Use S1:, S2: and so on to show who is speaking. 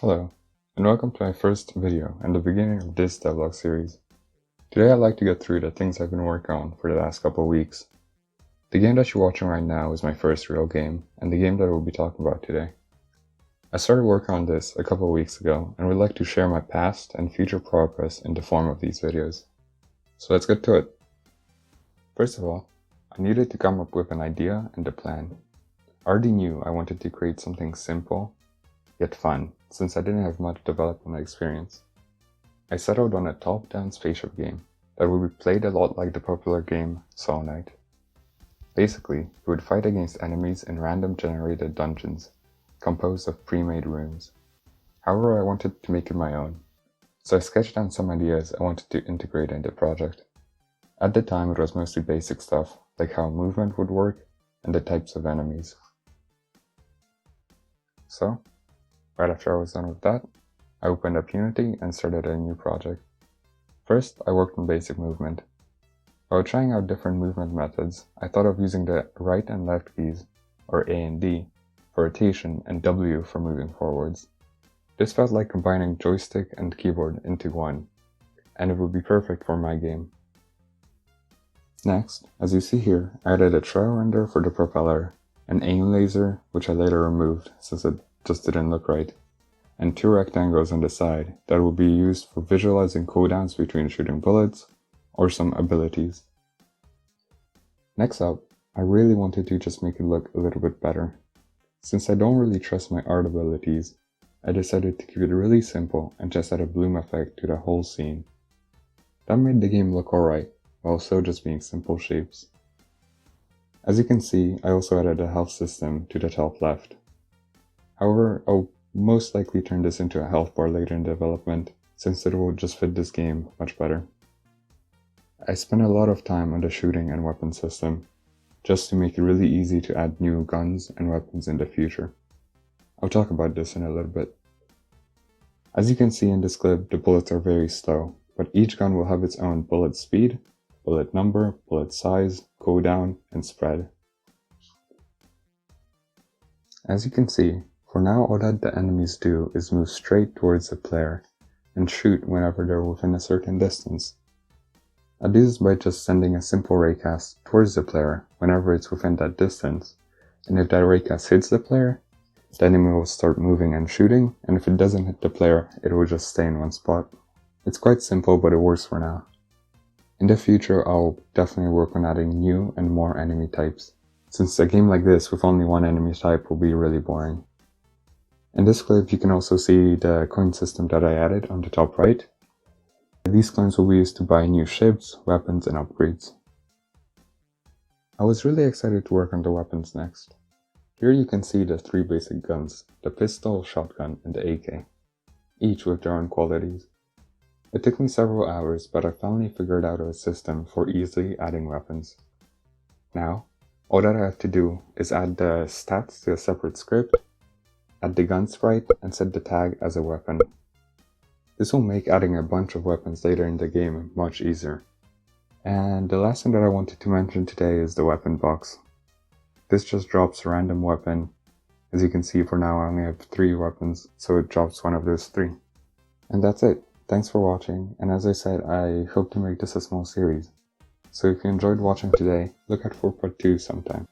S1: Hello, and welcome to my first video and the beginning of this DevLog series. Today I'd like to get through the things I've been working on for the last couple of weeks. The game that you're watching right now is my first real game, and the game that I will be talking about today. I started working on this a couple of weeks ago, and would like to share my past and future progress in the form of these videos. So let's get to it. First of all, I needed to come up with an idea and a plan. I already knew I wanted to create something simple, yet fun, since I didn't have much development experience. I settled on a top-down spaceship game that would be played a lot like the popular game Saw Knight. Basically, you would fight against enemies in random generated dungeons, composed of pre-made rooms. However, I wanted to make it my own, so I sketched down some ideas I wanted to integrate in the project. At the time, it was mostly basic stuff, like how movement would work and the types of enemies. So, right after I was done with that, I opened up Unity and started a new project. First, I worked on basic movement. While trying out different movement methods, I thought of using the right and left keys, or A and D, for rotation and W for moving forwards. This felt like combining joystick and keyboard into one, and it would be perfect for my game. Next, as you see here, I added a trail render for the propeller, an aim laser, which I later removed since it just didn't look right, and two rectangles on the side that will be used for visualizing cooldowns between shooting bullets or some abilities. Next up, I really wanted to just make it look a little bit better. Since I don't really trust my art abilities, I decided to keep it really simple and just add a bloom effect to the whole scene. That made the game look alright, while still just being simple shapes. As you can see, I also added a health system to the top left. However, I'll most likely turn this into a health bar later in development, since it will just fit this game much better. I spent a lot of time on the shooting and weapon system, just to make it really easy to add new guns and weapons in the future. I'll talk about this in a little bit. As you can see in this clip, the bullets are very slow, but each gun will have its own bullet speed, bullet number, bullet size, cooldown, and spread. As you can see, for now all that the enemies do is move straight towards the player and shoot whenever they're within a certain distance. I do this by just sending a simple raycast towards the player whenever it's within that distance, and if that raycast hits the player, the enemy will start moving and shooting, and if it doesn't hit the player, it will just stay in one spot. It's quite simple, but it works for now. In the future, I'll definitely work on adding new and more enemy types, since a game like this with only one enemy type will be really boring. In this clip, you can also see the coin system that I added on the top right. These coins will be used to buy new ships, weapons, and upgrades. I was really excited to work on the weapons next. Here you can see the three basic guns, the pistol, shotgun, and the AK, each with their own qualities. It took me several hours, but I finally figured out a system for easily adding weapons. Now, all that I have to do is add the stats to a separate script, add the gun sprite, and set the tag as a weapon. This will make adding a bunch of weapons later in the game much easier. And the last thing that I wanted to mention today is the weapon box. This just drops a random weapon. As you can see, for now I only have 3 weapons, so it drops one of those 3. And that's it. Thanks for watching, and as I said, I hope to make this a small series. So if you enjoyed watching today, look out for part 2 sometime.